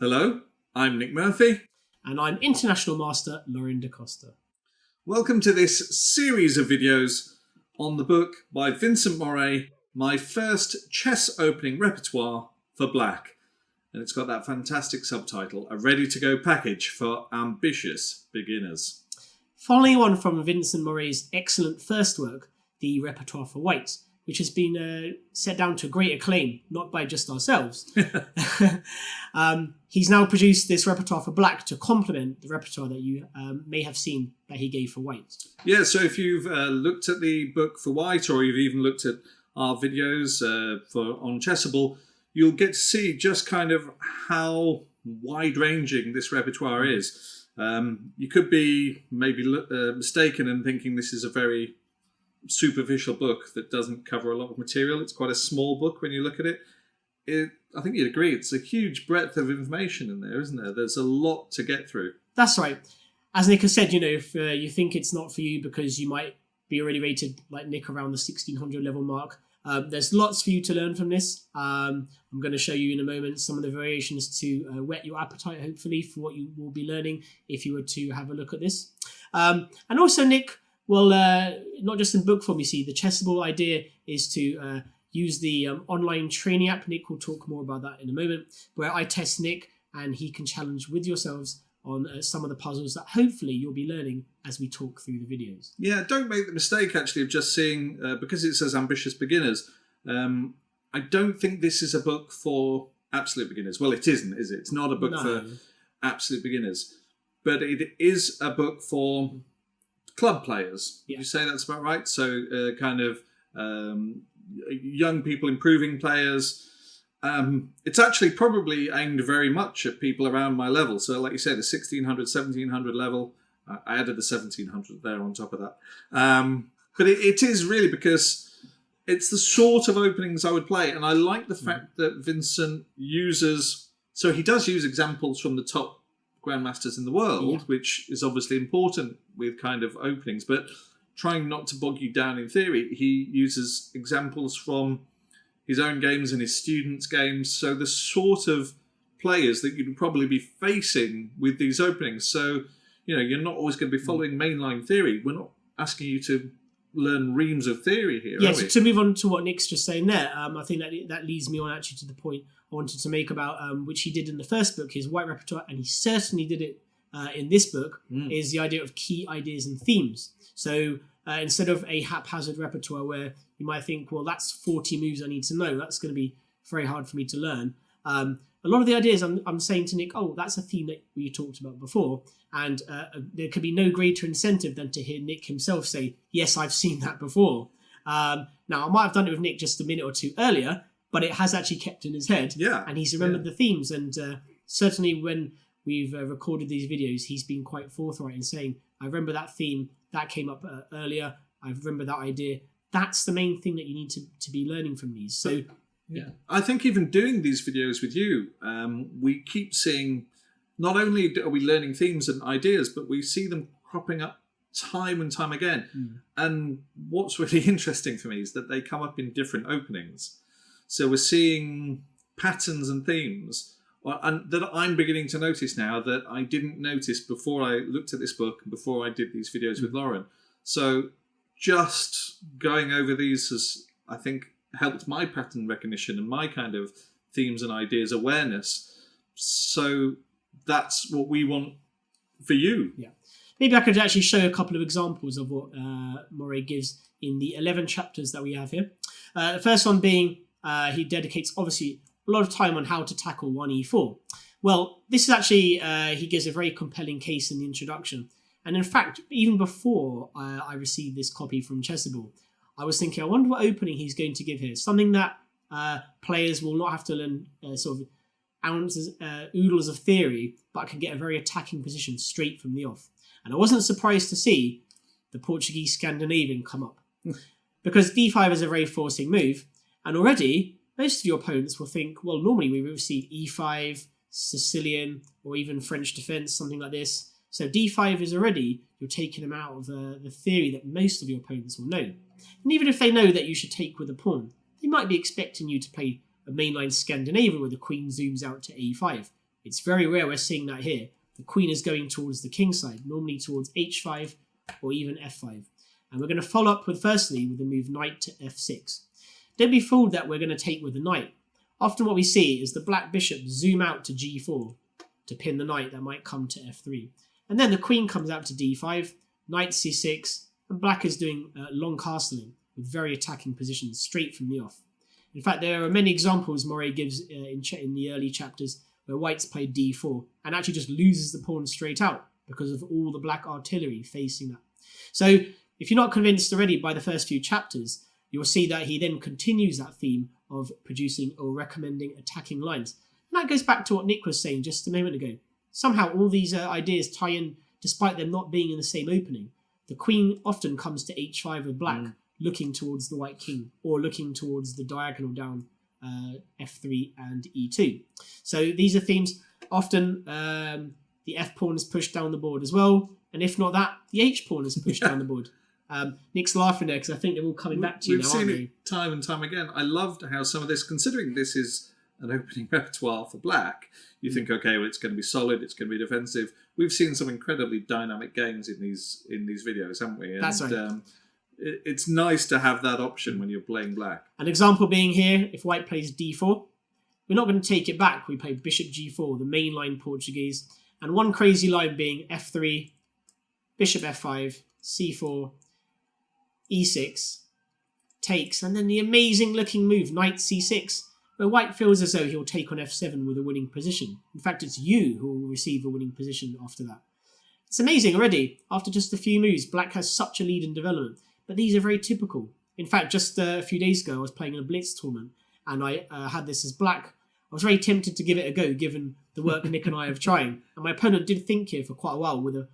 Hello, I'm Nick Murphy. And I'm International Master Lauren Da Costa. Welcome to this series of videos on the book by Vincent Moret, my first chess opening repertoire for black. And it's got that fantastic subtitle, a ready-to-go package for ambitious beginners. Following on from Vincent Moret's excellent first work, the Repertoire for white, which has been set down to great acclaim, not by just ourselves. He's now produced this repertoire for black to complement the repertoire that you may have seen that he gave for white. Yeah, so if you've looked at the book for white, or you've even looked at our videos on Chessable, you'll get to see just kind of how wide-ranging this repertoire is. You could be maybe mistaken in thinking this is a very superficial book that doesn't cover a lot of material. It's quite a small book when you look at it. I think you'd agree, it's a huge breadth of information in there, isn't there? There's a lot to get through. That's right. As Nick has said, if you think it's not for you because you might be already rated like Nick around the 1600 level mark, there's lots for you to learn from this. I'm going to show you in a moment some of the variations to whet your appetite, hopefully, for what you will be learning if you were to have a look at this. And also, Nick, well, not just in book form, you see, the Chessable idea is to use the online training app. Nick will talk more about that in a moment, where I test Nick and he can challenge with yourselves on some of the puzzles that hopefully you'll be learning as we talk through the videos. Yeah, don't make the mistake, actually, of just seeing, because it says ambitious beginners, I don't think this is a book for absolute beginners. Well, it isn't, is it? It's not a book for absolute beginners. But it is a book for club players. Yeah. You say that's about right? So young people, improving players. It's actually probably aimed very much at people around my level. So like you said, the 1600, 1700 level. I added the 1700 there on top of that. But it is really because it's the sort of openings I would play. And I like the fact that Vincent uses... So he does use examples from the top grandmasters in the world, which is obviously important with kind of openings, but trying not to bog you down in theory, he uses examples from his own games and his students' games, so the sort of players that you'd probably be facing with these openings. So, you're not always going to be following mainline theory. We're not asking you to learn reams of theory here, are we? To move on to what Nick's just saying there, I think that leads me on actually to the point I wanted to make about which he did in the first book, his white repertoire, and he certainly did it in this book, is the idea of key ideas and themes. So instead of a haphazard repertoire where you might think, well, that's 40 moves I need to know, that's going to be very hard for me to learn. A lot of the ideas I'm saying to Nick, that's a theme that we talked about before. And there could be no greater incentive than to hear Nick himself say, yes, I've seen that before. Now, I might have done it with Nick just a minute or two earlier, but it has actually kept in his head. Yeah. And he's remembered the themes. And certainly when we've recorded these videos, he's been quite forthright in saying, I remember that theme, that came up earlier. I remember that idea. That's the main thing that you need to be learning from these. So, yeah, I think even doing these videos with you, we keep seeing, not only are we learning themes and ideas, but we see them cropping up time and time again. And what's really interesting for me is that they come up in different openings. So we're seeing patterns and themes and that I'm beginning to notice now that I didn't notice before I looked at this book and before I did these videos with Lauren. So just going over these has, I think, helped my pattern recognition and my kind of themes and ideas awareness. So that's what we want for you. Yeah. Maybe I could actually show a couple of examples of what Moret gives in the 11 chapters that we have here. The first one being, he dedicates, obviously, a lot of time on how to tackle 1e4. Well, this is actually, he gives a very compelling case in the introduction. And in fact, even before I received this copy from Chessable, I was thinking, I wonder what opening he's going to give here. Something that players will not have to learn sort of oodles of theory, but can get a very attacking position straight from the off. And I wasn't surprised to see the Portuguese Scandinavian come up. Because d5 is a very forcing move, and already most of your opponents will think, well, normally we would receive e5, Sicilian, or even French defense, something like this. So d5 is already, you're taking them out of the theory that most of your opponents will know. And even if they know that you should take with a pawn, they might be expecting you to play a mainline Scandinavian where the queen zooms out to a5. It's very rare we're seeing that here. The queen is going towards the king side, normally towards h5 or even f5. And we're going to follow up with, firstly, with the move knight to f6. Don't be fooled that we're going to take with the knight. Often what we see is the black bishop zoom out to g4 to pin the knight that might come to f3. And then the queen comes out to d5, knight c6, and black is doing long castling with very attacking positions straight from the off. In fact, there are many examples Moret gives in the early chapters where white's played d4 and actually just loses the pawn straight out because of all the black artillery facing that. So if you're not convinced already by the first few chapters, you'll see that he then continues that theme of producing or recommending attacking lines. And that goes back to what Nick was saying just a moment ago. Somehow all these ideas tie in despite them not being in the same opening. The queen often comes to h5 with black, looking towards the white king or looking towards the diagonal down f3 and e2. So these are themes. Often the f pawn is pushed down the board as well. And if not that, the h pawn is pushed down the board. Nick's laughing there because I think they're all coming back to you now, aren't they? We've seen it time and time again. I loved how some of this, considering this is an opening repertoire for black, you think, okay, well, it's going to be solid, it's going to be defensive. We've seen some incredibly dynamic games in these videos, haven't we? And, that's right. It's nice to have that option when you're playing black. An example being here, if white plays d4, we're not going to take it back. We play bishop g4, the mainline Portuguese. And one crazy line being f3, bishop f5, c4, e6, takes, and then the amazing looking move, knight c6, where white feels as though he'll take on f7 with a winning position. In fact, it's you who will receive a winning position after that. It's amazing already. After just a few moves, black has such a lead in development, but these are very typical. In fact, just a few days ago, I was playing in a blitz tournament, and I had this as black. I was very tempted to give it a go, given the work Nick and I have trying. And my opponent did think here for quite a while with a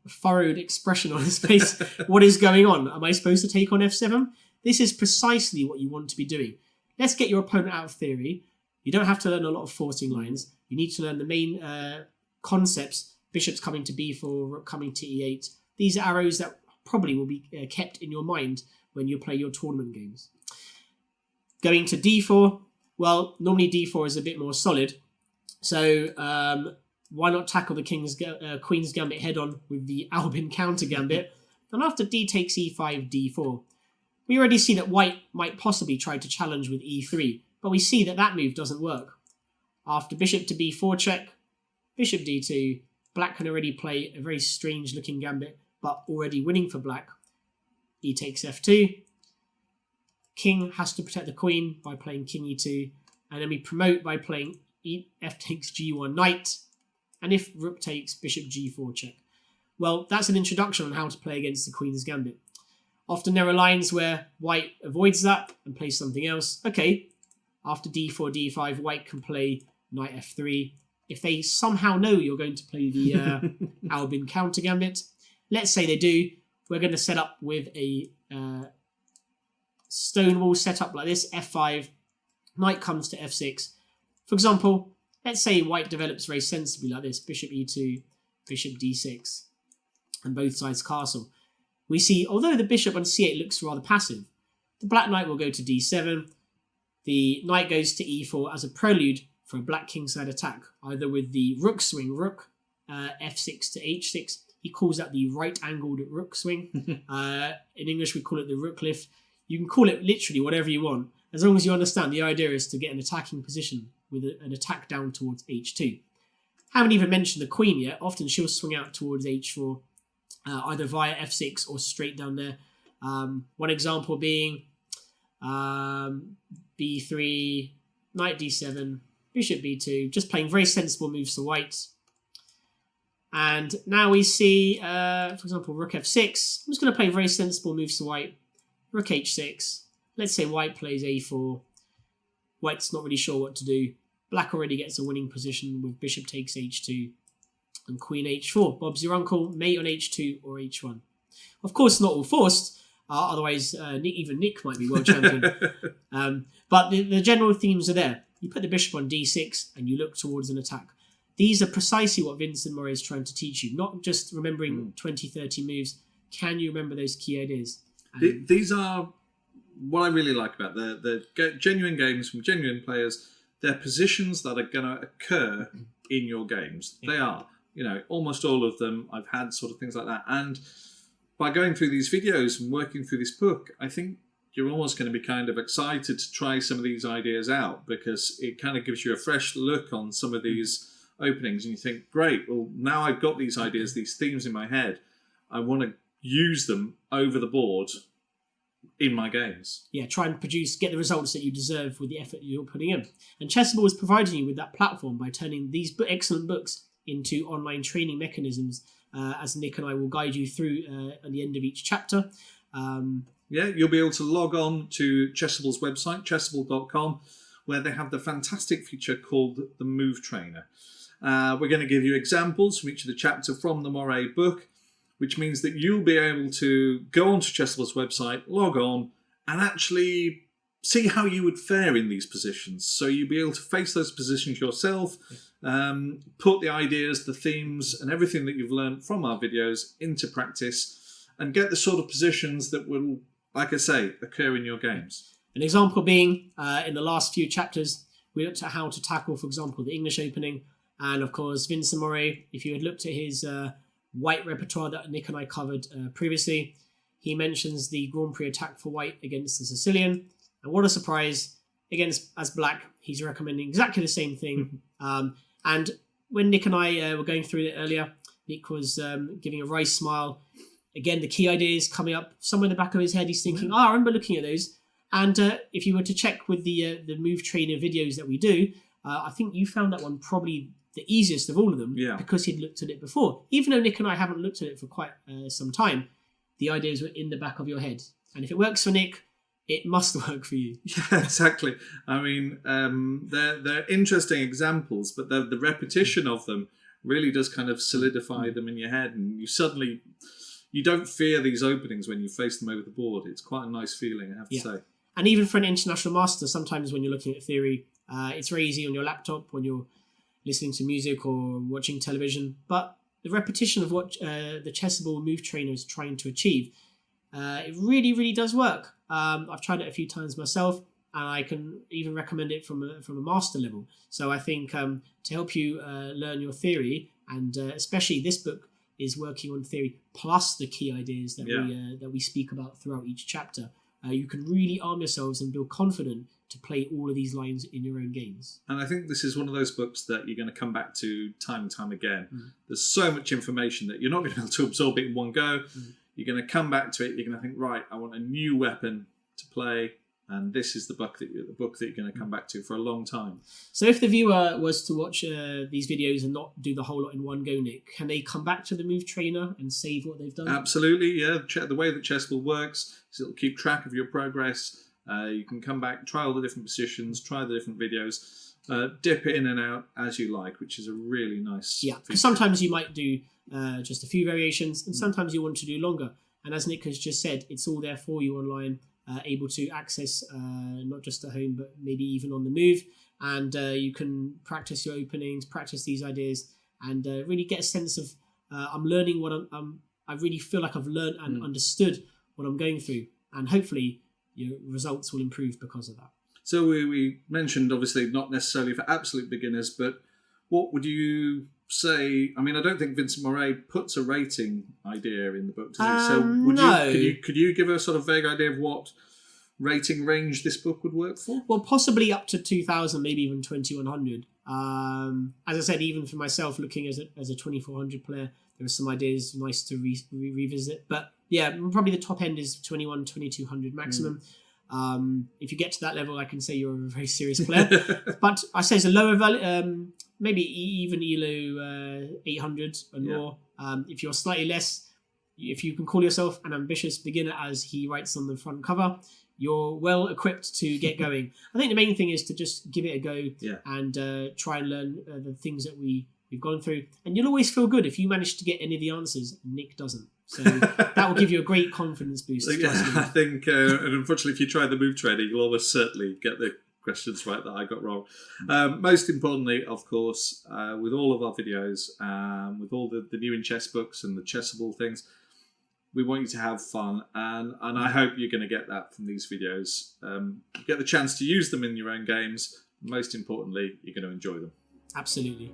furrowed expression on his face. What is going on? Am I supposed to take on f7? This is precisely what you want to be doing. Let's get your opponent out of theory. You don't have to learn a lot of forcing lines. You need to learn the main concepts. Bishops coming to b4, rook coming to e8. These are arrows that probably will be kept in your mind when you play your tournament games. Going to d4. Well, normally d4 is a bit more solid. So why not tackle the Queen's Gambit head-on with the Albin counter gambit? And after d takes e5, d4. We already see that white might possibly try to challenge with e3, but we see that that move doesn't work. After bishop to b4 check, bishop d2, black can already play a very strange looking gambit, but already winning for black. E takes f2. King has to protect the queen by playing king e2, and then we promote by playing f takes g1 knight, and if rook takes, bishop g4 check. Well, that's an introduction on how to play against the Queen's Gambit. Often there are lines where white avoids that and plays something else. Okay, after d4, d5, white can play knight f3. If they somehow know you're going to play the Albin counter gambit, let's say they do, we're going to set up with a stonewall setup like this, f5, knight comes to f6. For example, let's say white develops very sensibly like this, bishop e2, bishop d6, and both sides castle. We see, although the bishop on c8 looks rather passive, the black knight will go to d7, the knight goes to e4 as a prelude for a black kingside attack, either with the rook swing, rook, f6 to h6. He calls that the right-angled rook swing. In English, we call it the rook lift. You can call it literally whatever you want, as long as you understand the idea is to get an attacking position with an attack down towards h2. Haven't even mentioned the queen yet. Often she'll swing out towards h4, either via f6 or straight down there. One example being b3, knight d7, bishop b2, just playing very sensible moves to white. And now we see, for example, rook f6. I'm just going to play very sensible moves to white. Rook h6. Let's say white plays a4. White's not really sure what to do. Black already gets a winning position with bishop takes h2 and queen h4. Bob's your uncle, mate on h2 or h1. Of course, not all forced. Otherwise, even Nick might be world champion. But the general themes are there. You put the bishop on d6 and you look towards an attack. These are precisely what Vincent Moret is trying to teach you, not just remembering 20, 30 moves. Can you remember those key ideas? These are what I really like about the genuine games from genuine players. they're positions that are going to occur in your games. They are, almost all of them. I've had sort of things like that. And by going through these videos and working through this book, I think you're almost going to be kind of excited to try some of these ideas out, because it kind of gives you a fresh look on some of these openings, and you think, great, well, now I've got these ideas, these themes in my head, I want to use them over the board in my games. Yeah, try and get the results that you deserve with the effort you're putting in. And Chessable is providing you with that platform by turning these excellent books into online training mechanisms, as Nick and I will guide you through at the end of each chapter. You'll be able to log on to Chessable's website, chessable.com, where they have the fantastic feature called the MoveTrainer. We're going to give you examples from each of the chapters from the Moret book, which means that you'll be able to go onto Chessable's website, log on, and actually see how you would fare in these positions. So you'll be able to face those positions yourself, put the ideas, the themes, and everything that you've learned from our videos into practice, and get the sort of positions that will, like I say, occur in your games. An example being, in the last few chapters, we looked at how to tackle, for example, the English opening. And of course, Vincent Moret, if you had looked at his white repertoire that Nick and I covered previously, he mentions the Grand Prix attack for white against the Sicilian. And what a surprise, as black, he's recommending exactly the same thing. And when Nick and I were going through it earlier, Nick was giving a wry smile. Again, the key ideas coming up somewhere in the back of his head. He's thinking, I remember looking at those. And if you were to check with the MoveTrainer videos that we do, I think you found that one probably the easiest of all of them, because he'd looked at it before. Even though Nick and I haven't looked at it for quite some time, the ideas were in the back of your head. And if it works for Nick, it must work for you. Yeah, exactly. I mean, they're interesting examples, but the repetition of them really does kind of solidify them in your head, and you don't fear these openings when you face them over the board. It's quite a nice feeling, I have to say. And even for an international master, sometimes when you're looking at theory, it's very easy on your laptop when you're listening to music or watching television. But the repetition of what the Chessable MoveTrainer is trying to achieve, it really, really does work. I've tried it a few times myself, and I can even recommend it from a master level. So I think to help you learn your theory, and especially this book is working on theory plus the key ideas that we speak about throughout each chapter. You can really arm yourselves and feel confident to play all of these lines in your own games. And I think this is one of those books that you're going to come back to time and time again. There's so much information that you're not going to be able to absorb it in one go. You're going to come back to it. You're going to think, right, I want a new weapon to play. And this is the book that you're going to come back to for a long time. So if the viewer was to watch these videos and not do the whole lot in one go, Nick, can they come back to the MoveTrainer and save what they've done? Absolutely, yeah. The way that Chessable works is it'll keep track of your progress. You can come back, try all the different positions, try the different videos, dip it in and out as you like, which is a really nice feature. Because sometimes you might do just a few variations, and sometimes you want to do longer. And as Nick has just said, it's all there for you online. Able to access not just at home, but maybe even on the move. And you can practice your openings, practice these ideas, and really get a sense of I'm learning what I really feel like I've learned and understood what I'm going through. And hopefully your results will improve because of that. So we mentioned, obviously, not necessarily for absolute beginners, but what would you say? I mean, I don't think Vincent Moret puts a rating idea in the book, does he? So no. Could you give a sort of vague idea of what rating range this book would work for? Well, possibly up to 2,000, maybe even 2,100. As I said, even for myself, looking as a 2,400 player, there are some ideas nice to revisit. But yeah, probably the top end is 2,200 maximum. If you get to that level, I can say you're a very serious player. But I say it's a lower value, maybe even ELO 800 and more. If you're slightly less, if you can call yourself an ambitious beginner, as he writes on the front cover, you're well equipped to get going. I think the main thing is to just give it a go and try and learn the things that we've gone through. And you'll always feel good if you manage to get any of the answers and Nick doesn't. So that will give you a great confidence boost. I think, and unfortunately, if you try the MoveTrainer, you'll almost certainly get the questions right that I got wrong. Most importantly, of course, with all of our videos, with all the new in chess books and the Chessable things, we want you to have fun, and I hope you're going to get that from these videos. Get the chance to use them in your own games, most importantly, you're going to enjoy them. Absolutely.